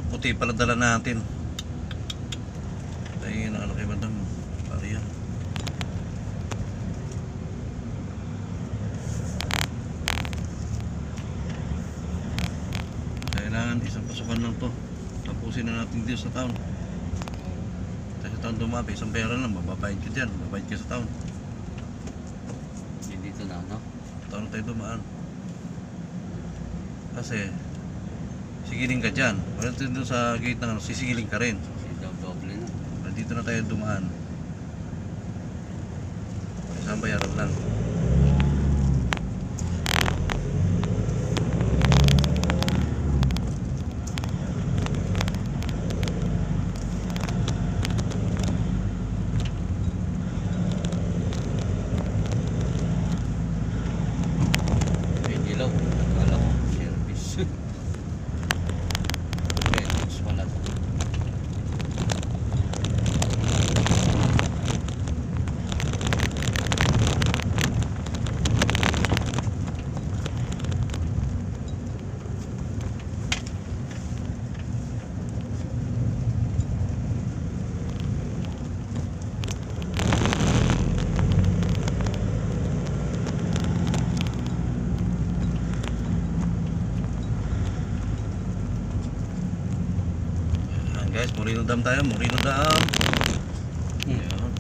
puti pala dala natin. Ay, ano kay Madam Maria. Kailangan isang pasukan lang to. Tapusin na natin dito sa town. Kasi sa town dumabi, isang pera lang, mababayad ka dyan, mababayad ka sa town. Dito na, no? Town tayo dumaan. Kasi sigiling ka dyan. Wala dito sa gate ng ano, sisigiling ka rin. Doble na. Dito na tayo dumaan. Isang bayaran lang. May dilaw. Akala ko, service. Okay, mas wala to. Ayan guys, Moreno Dam tayo, Moreno Dam. Hmm. Ayan.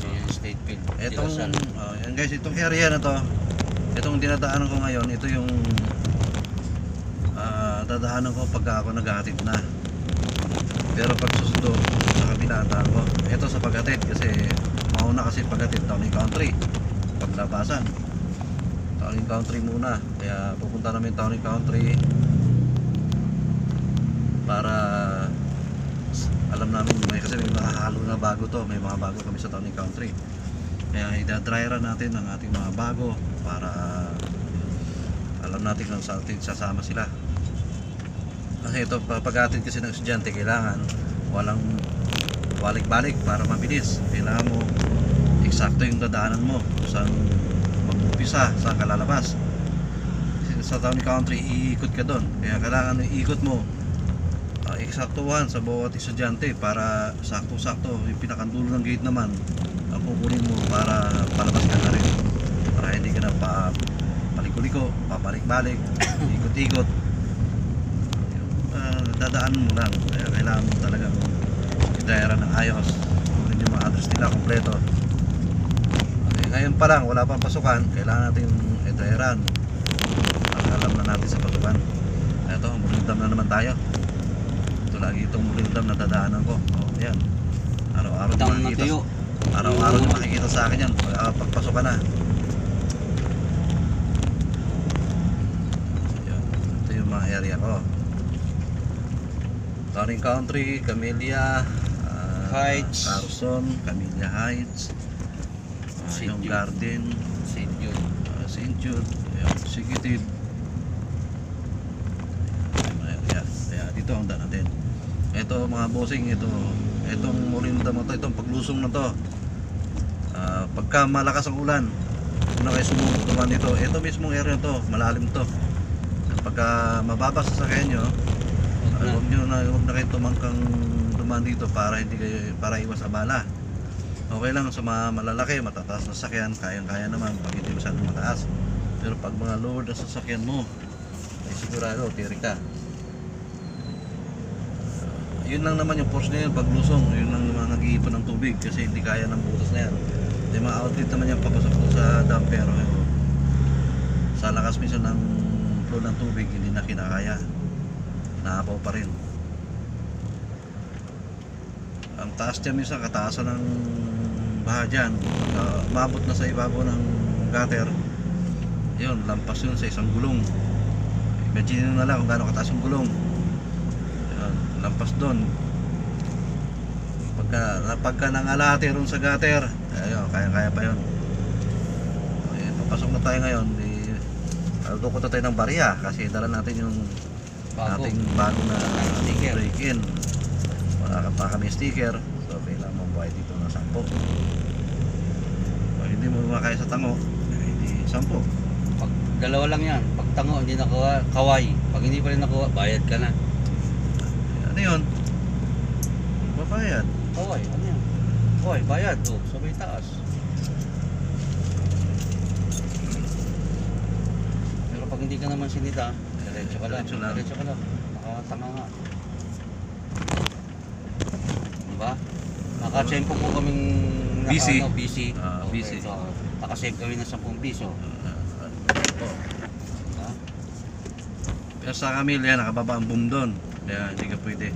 Yan, state field. Etong, Dilasan. yan guys, itong area na to, itong dinadaanan ko ngayon, ito yung dadaanan ko pagka ako naghahatid na. Pero pag susundo, sa kabila ang daan ko. Ito sa paghatid kasi mauna kasi paghatid, Town and Country. Paglabasan, Town and Country muna. Kaya pupunta namin Town and Country para alam namin kasi may mga halo na bago to, may mga bago kami sa Town and Country. Kaya idadryeran natin ang ating mga bago para alam natin kung saan sasama sila. Kasi ito pag-atid kasi ng estudyante kailangan walang balik-balik para mabilis. Kailangan mo eksakto yung dadaanan mo saan mag-umpisa, saan ka lalabas. Kasi sa Town and Country iikot ka doon. Kaya kailangan yung ikot mo eksaktuhan sa bawat estudyante para sakto-sakto yung pinakandulo ng gate naman ang kukunin mo para palabas ka na rin, para hindi ka na paliko-liko, pabalik-balik, ikot-ikot. Dadaan mo lang. Kaya kailangan mo talagang idayara ng ayos, kunin yung mga address nila kompleto. Okay, ngayon pa lang wala pang pasukan, kailangan natin idayaran para alam na natin sa pasukan. Ito, Moreno na naman tayo. Ito lagi itong Moreno na dadaanan ko. Yan, araw-araw Down na makikita, tuyo. araw-araw makikita sa akin yan pagpasukan na. Yan, ito yung mga area ko. Town and Country, Camellia Heights, Carson, Camellia Heights, St. yung Jude. Garden, St. Jude. St. Jude, Sigitid. Kaya dito ang daan natin. Ito mga bossing, itong Moreno Dam to, itong paglusong na to. Pagka malakas ang ulan, kung na kayo sumubok naman dito, ito mismong area to, malalim to. Pagka mababa sa sakyan nyo, huwag na kayo tumangkang dumaan dito para hindi kayo, para iwas abala. Okay lang sa mga malalaki, matataas na sasakyan, kayang-kaya naman pag hindi masyadong mataas. Pero pag mga lower na sasakyan mo, ay sigurado, tirik ka. Yun lang naman yung force na yun, paglusong, yun lang naman nag-iipon ng tubig kasi hindi kaya ng butas na yan. May mga outlet naman yung papasok sa dam, pero sa lakas minsan ng flow ng tubig, hindi na kinakaya. Naapaw pa rin. Ang taas niya minsan, kataasan ng baha dyan. Umabot na sa ibabaw ng gutter, yun, lampas yun sa isang gulong. Imagine na lang kung gaano kataas yung gulong. Yun, lampas doon. Pagka nangalate ron sa gutter, ayun, kaya pa yun. Okay, papasok na tayo ngayon. Dukot na tayo ng barya kasi dala natin yung ating bago na sticker. break-in. Wala pa kami sticker, so kailangan mo buhay dito ng 10. Pag hindi mo makaya sa tango, hindi 10. Pag dalawa lang yan, pag tango hindi nakuha, kaway. Pag hindi pa rin nakuha, bayad ka na. Ano yun? Babayad. Okay, ano yan? Okay, bayad. Oh, sa may taas. Pero pag hindi ka naman sinita, diretso ka lang. Diretso lang. Diretso ka lang. Nakatanga nga. Diba? Nakachempo po kaming Busy. busy. Ah, Okay, busy. so, nakasave kami ng 10 piso. Opo. Ha? Pero sa Camilla, nakababa ang boom doon. Kaya hindi ka pwede.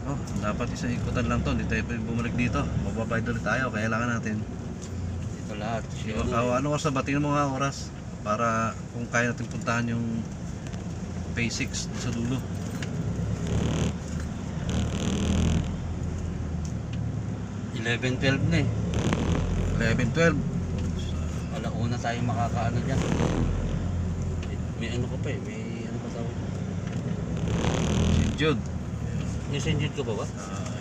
Oh, dapat isang ikutan lang to. Hindi tayo pwede bumalik dito. Mababayad ulit tayo. Kailangan natin. Ito lahat. Ano oras na ba? Tingnan mo nga oras. Para kung kaya natin puntahan yung Phase 6 sa dulo. $11, $12 na eh. 11, 12. Alauna tayo makakaano dyan. May ano ka pa eh. May ano pa tawag. Si Jude. Yung sinjit ko pa ba?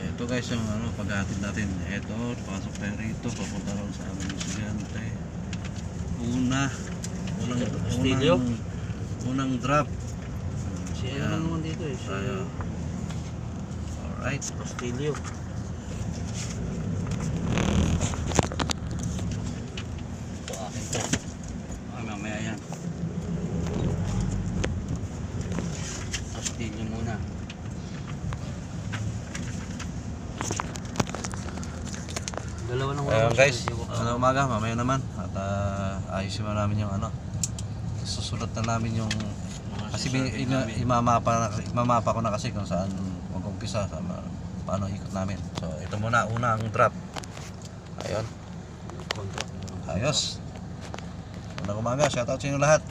Ito guys yung ano, paghatid natin. Ito, pasok tayo rito. Papunta lang sa aming estudyante. Castillo? Unang drop. Si ano Yan. lang naman dito eh. Si Tayo. Alright. Castillo. Ito akin to. Ay, mamaya yan. Castillo muna. Dalawa ng Ayun guys, ano? umaga, mamaya naman. At ayusin mo namin yung ano. Susulat na namin yung kasi imamapa ko na kasi kung saan mag-umpisa sa paano ikot namin. So ito muna una ang drop. Ayun. Contract. Ayos. Unang umaga, shoutout sa inyo lahat.